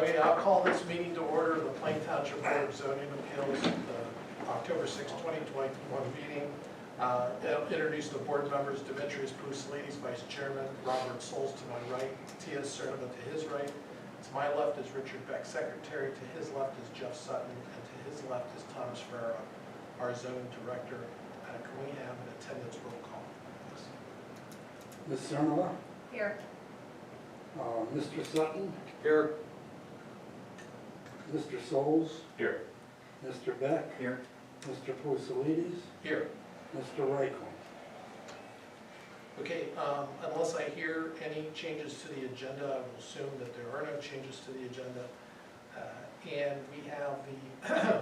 Okay, I'll call this meeting to order, the Plain Township Board of Zoning Appeals, the October 6, 2021 meeting. I'll introduce the board members: Demetrius Poussalides, Vice Chairman; Robert Souls to my right; Tia Cernova to his right. To my left is Richard Beck, Secretary. To his left is Jeff Sutton, and to his left is Thomas Ferreira, our zoning director. Can we have an attendance roll call? Ms. Cernova? Here. Mr. Sutton? Here. Mr. Souls? Here. Mr. Beck? Here. Mr. Poussalides? Here. Mr. Reichel? Okay, unless I hear any changes to the agenda, I will assume that there are no changes to the agenda. And we have the,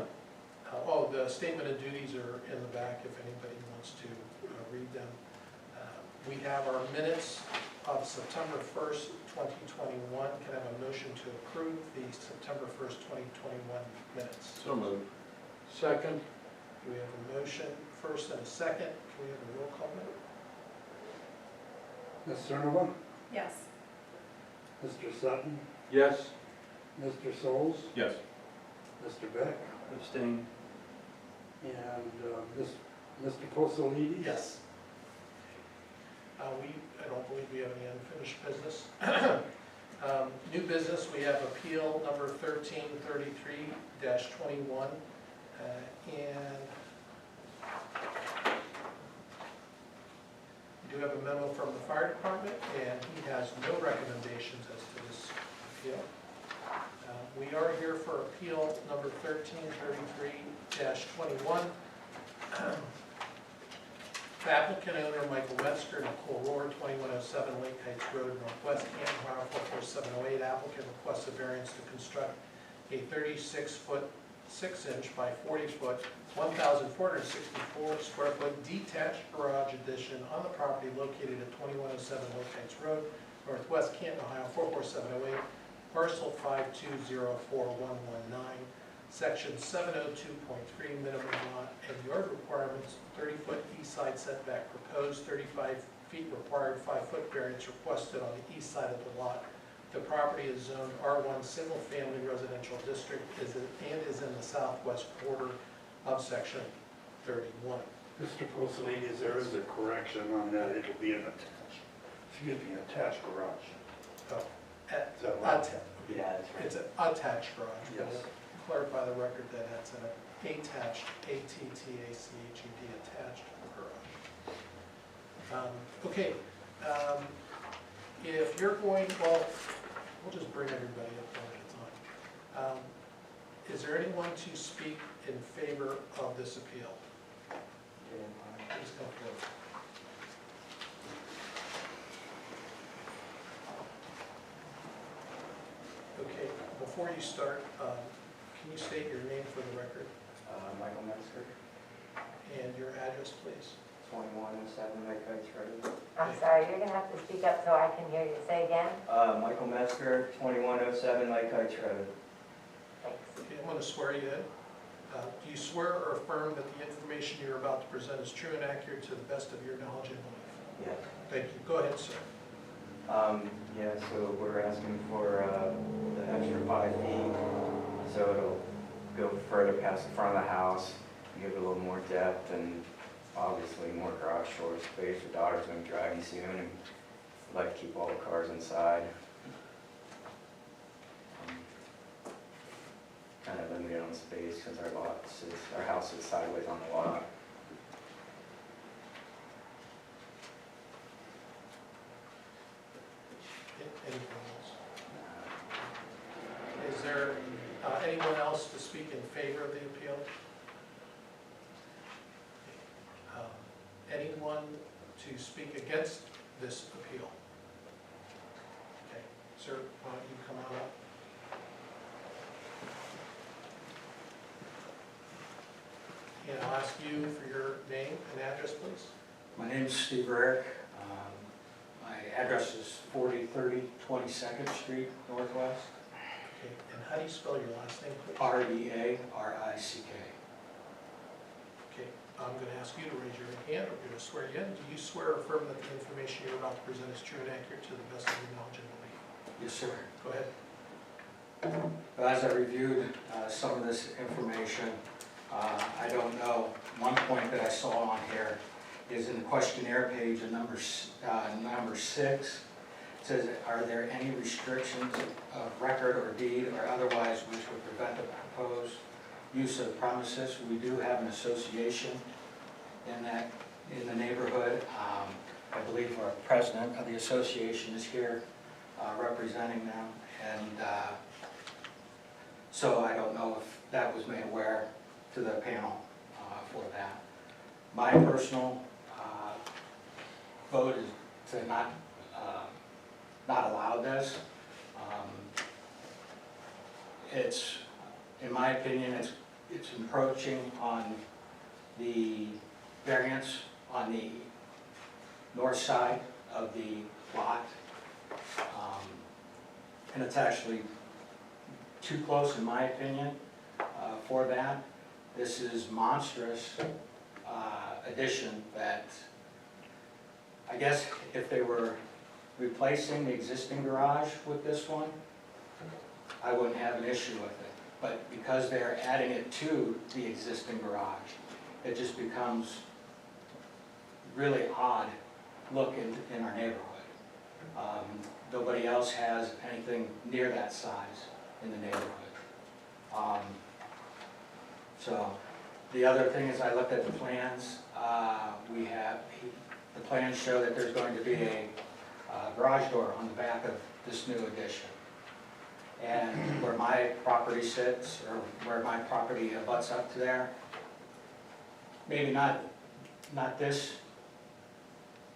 the statement of duties are in the back if anybody wants to read them. We have our minutes of September 1st, 2021. Can I have a motion to approve the September 1st, 2021 minutes? So moved. Second. Do we have a motion first and a second? Can we have a roll call vote? Ms. Cernova? Yes. Mr. Sutton? Yes. Mr. Souls? Yes. Mr. Beck? Abstain. And Mr. Poussalides? Yes. I don't believe we have any unfinished business. New business, we have appeal number 1333-21. And we do have a memo from the fire department, and he has no recommendations as to this appeal. We are here for appeal number 1333-21. Applicant owner Michael Metzger, Nicole Rohr, 2107 Lake Heights Road, Northwest, Canton, Ohio 44708. Applicant requests a variance to construct a 36-foot 6-inch by 40-foot 1,464 square foot detached garage addition on the property located at 2107 Lake Heights Road, Northwest, Canton, Ohio 44708, parcel 5204119. Section 702.3, minimum lot and yard requirements, 30-foot east side setback proposed, 35 feet required, 5-foot variance requested on the east side of the lot. The property is zoned R1 Single Family Residential District and is in the southwest border of Section 31. Mr. Poussalides, there is a correction on that. It'll be an attached garage. Oh, Is that right? Yeah, that's right. it's an attached garage. Yes. We'll clarify the record that it's an attached, A-T-T-A-C-H-E-D, attached garage. Okay, if you're going, well, we'll just bring everybody up one at a time. Is there anyone to speak in favor of this appeal? Please come forward. Okay, before you start, can you state your name for the record Michael Metzger, and your address, please? 2107 Lake Heights Road. I'm sorry, you're gonna have to speak up so I can hear you. Say again? Michael Metzger, 2107 Lake Heights Road. Thanks. Okay, I'm going to swear you in. Do you swear or affirm that the information you're about to present is true and accurate to the best of your knowledge and belief? Yeah. Thank you. Go ahead, sir. Yeah, so we're asking for the extra 5 feet, so it'll go further past the front of the house, give it a little more depth, and obviously more garage door space. Your daughter's going to be driving soon, and I'd like to keep all the cars inside. Kind of limited on space because our house is sideways on the lot. Anything else? Is there anyone else to speak in favor of the appeal? Anyone to speak against this appeal? Okay, sir, why don't you come on up? And I'll ask you for your name and address, please. My name is Steve Eric. My address is 4030 22nd Street Northwest. Okay, and how do you spell your last name, please? R-E-A-R-I-C-K. Okay, I'm going to ask you to raise your hand. I'm going to swear you in. Do you swear or affirm that the information you're about to present is true and accurate to the best of your knowledge and belief? Yes, sir. Go ahead. But as I reviewed some of this information, I don't know, one point that I saw on here is in the questionnaire page of number 6. It says, are there any restrictions of record or deed or otherwise which would prevent the proposed use of premises? We do have an association in the neighborhood. I believe our president of the association is here representing them. And so I don't know if that was made aware to the panel for that. My personal vote is to not allow this. It's, in my opinion, it's encroaching on the variance on the north side of the lot. And it's actually too close, in my opinion, for that. This is monstrous addition that, I guess if they were replacing the existing garage with this one, I wouldn't have an issue with it. But because they're adding it to the existing garage, it just becomes really odd look in our neighborhood. Nobody else has anything near that size in the neighborhood. So the other thing is I looked at the plans. The plans show that there's going to be a garage door on the back of this new addition. And where my property sits, or where my property abuts up to there, maybe not this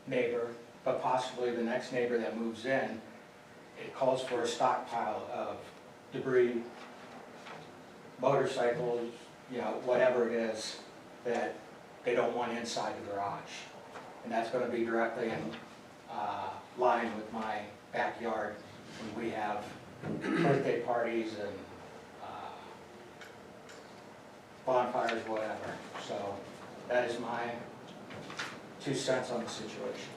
neighbor, but possibly the next neighbor that moves in, it calls for a stockpile of debris, motorcycles, you know, whatever it is that they don't want inside the garage. And that's going to be directly in line with my backyard when we have birthday parties and bonfires, whatever. So that is my 2 cents on the situation.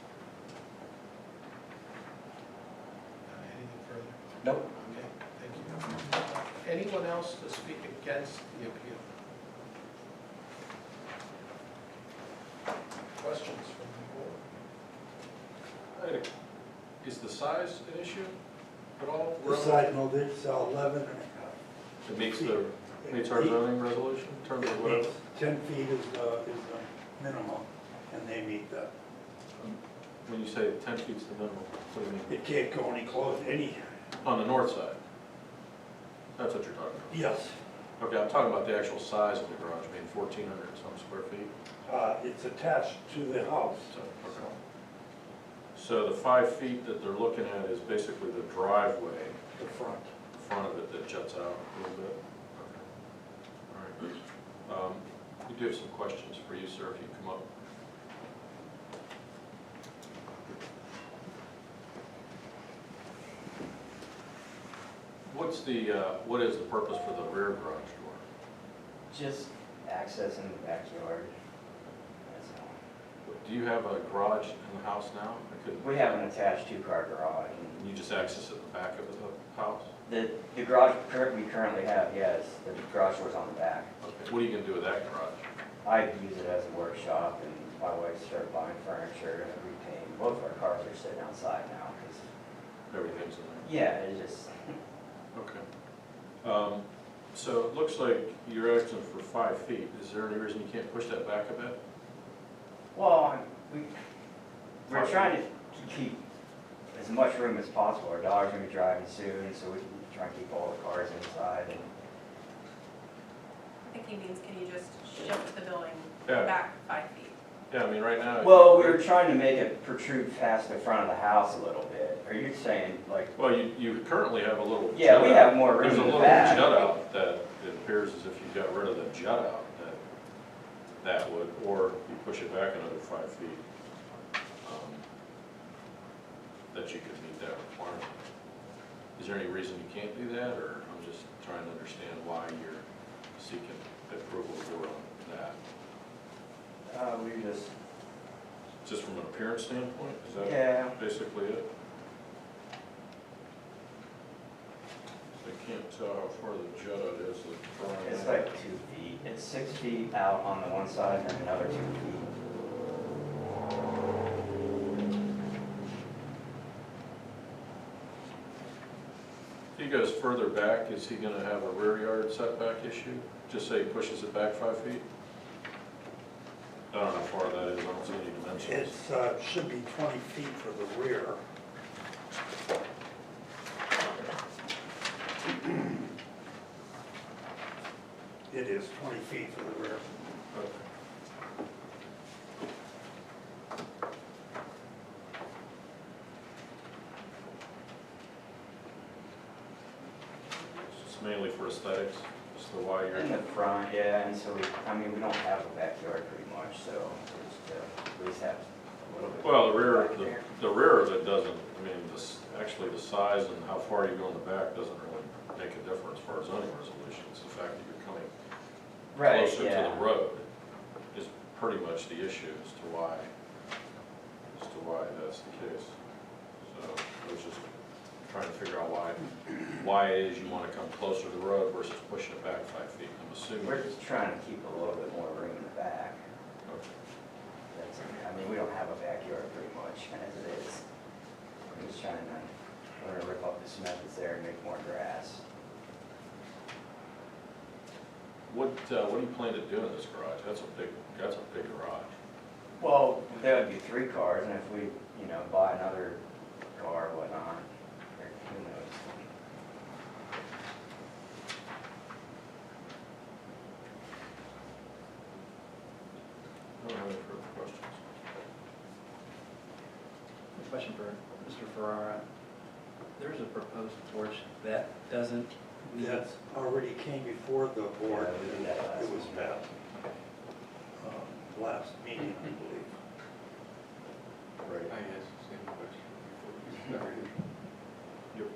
Anything further? Nope. Okay, thank you. Anyone else to speak against the appeal? Questions from the board? Is the size an issue at all? The side, no, it's 11 and a half. It meets our zoning resolution in terms of whatever? 10 feet is the minimum, and they meet that. When you say 10 feet's the minimum, what do you mean? It can't go any closer, On the north side? That's what you're talking about? yes. Okay, I'm talking about the actual size of the garage, being 1,400 some square feet. It's attached to the house. So the 5 feet that they're looking at is basically the driveway, The front. the front of it that juts out a little bit? Okay. All right. We do have some questions for you, sir, if you come up. What is the purpose for the rear garage door? Just access in the backyard. That's all. Do you have a garage in the house now? I couldn't. We have an attached 2-car garage. You just access at the back of the house? The garage we currently have, yes, the garage door's on the back. Okay. What are you gonna do with that garage? I use it as a workshop, and my wife started buying furniture and everything. Both of our cars are sitting outside now, because, Everything's in there? yeah, it's just, Okay. So it looks like you're asking for 5 feet. Is there any reason you can't push that back a bit? well, we're trying to keep as much room as possible. Our dog's gonna be driving soon, so we can try and keep all the cars inside. And I think he means, can you just shift the building Yeah. back 5 feet? Yeah, I mean, right now. well, we were trying to make it protrude past the front of the house a little bit. Are you saying, like, Well, you currently have a little. yeah, we jut have out. more room There's a in the little back. jut out that it appears as if you got rid of the jut out, that would, or you push it back another 5 feet. That you could meet that requirement. Is there any reason you can't do that, or I'm just trying to understand why you're seeking approval for that? We just, Just from an appearance standpoint, is that yeah. basically it? can't tell how far the jutta is. It's like 2 feet. It's 6 feet out on the one side and another 2 feet. If he goes further back, is he gonna have a rear yard setback issue? Just say he pushes it back 5 feet? I don't know how far that is, I don't see any dimensions. It should be 20 feet for the rear. It is 20 feet for the rear. Okay. It's mainly for aesthetics, as to why In you're, the front, yeah, and so we don't have a backyard pretty much, so just at least have a little bit. well, the rear, back there. the rear of it doesn't, I mean, actually the size and how far you go in the back doesn't really make a difference as far as zoning resolution. It's the fact that you're coming Right, closer to yeah. the road is pretty much the issue as to why that's the case. So I was just trying to figure out why it is you want to come closer to the road versus pushing it back 5 feet. I'm assuming. We're just trying to keep a little bit more room in the back. Okay. That's, I mean, we don't have a backyard pretty much as it is. I'm just trying to, we're gonna rip up the cement that's there and make more grass. What do you plan to do in this garage? That's a big garage. Well, there would be 3 cars, and if we, buy another car or whatnot, or who knows. I don't have any further questions. Question for Mr. Ferrara. There's a proposed porch that doesn't meet. That already came before the board, Yeah, we did and that last it was time. passed last meeting, I believe. Right. I asked the same question before we started. Yep.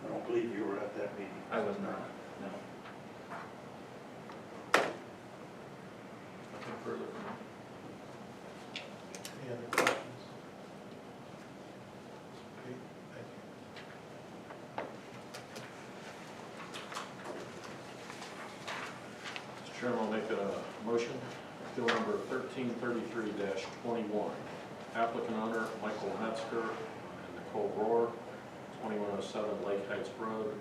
I don't believe you were at that meeting. I was not, no. Nothing further from me. Any other questions? Okay, thank you. Mr. Chairman, I'll make a motion. Appeal number 1333-21. Applicant owner Michael Metzger and Nicole Rohr, 2107 Lake Heights Road,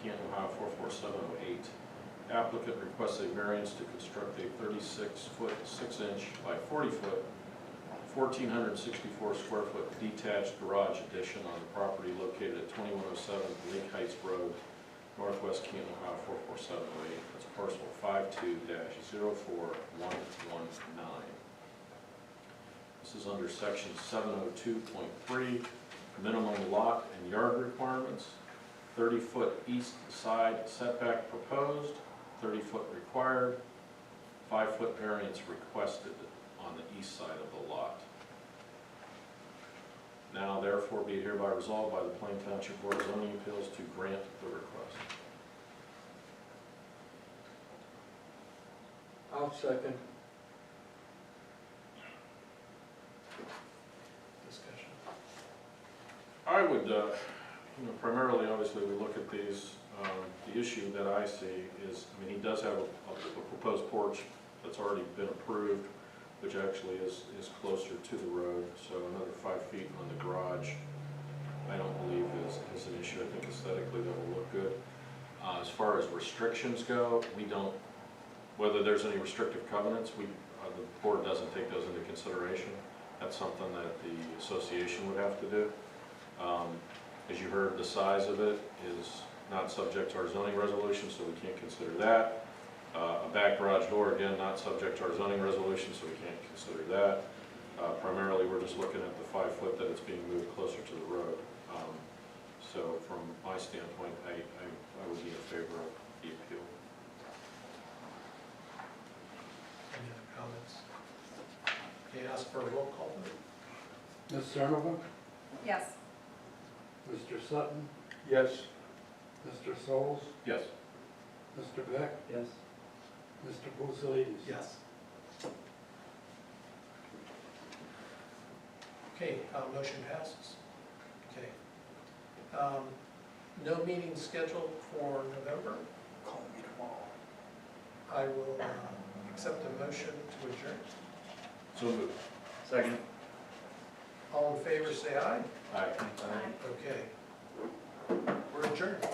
Canton, Ohio 44708. Applicant requests a variance to construct a 36-foot 6-inch by 40-foot, 1,464 square foot detached garage addition on the property located at 2107 Lake Heights Road, Northwest Canton, Ohio 44708. That's parcel 52-04119. This is under section 702.3, minimum lot and yard requirements. 30-foot east side setback proposed, 30-foot required, 5-foot variance requested on the east side of the lot. Now therefore be hereby resolved by the Plain Township Board of Zoning Appeals to grant the request. I'll second. Discussion. I would, primarily, obviously, we look at these, the issue that I see is, I mean, he does have a proposed porch that's already been approved, which actually is closer to the road, so another 5 feet on the garage, I don't believe is an issue. I think aesthetically that will look good. As far as restrictions go, we don't, whether there's any restrictive covenants, the board doesn't take those into consideration. That's something that the association would have to do. As you heard, the size of it is not subject to our zoning resolution, so we can't consider that. A back garage door, again, not subject to our zoning resolution, so we can't consider that. Primarily, we're just looking at the 5 foot that it's being moved closer to the road. So from my standpoint, I would be in favor of the appeal. Any other comments? Okay, ask for a roll call vote. Ms. Cernova? Yes. Mr. Sutton? Yes. Mr. Souls? Yes. Mr. Beck? Yes. Mr. Bouzalides? Yes. Okay, motion passes. Okay. No meeting scheduled for November. Call me tomorrow. I will accept a motion to adjourn. So moved. Second. All in favor, say aye. Aye. Okay. We're adjourned.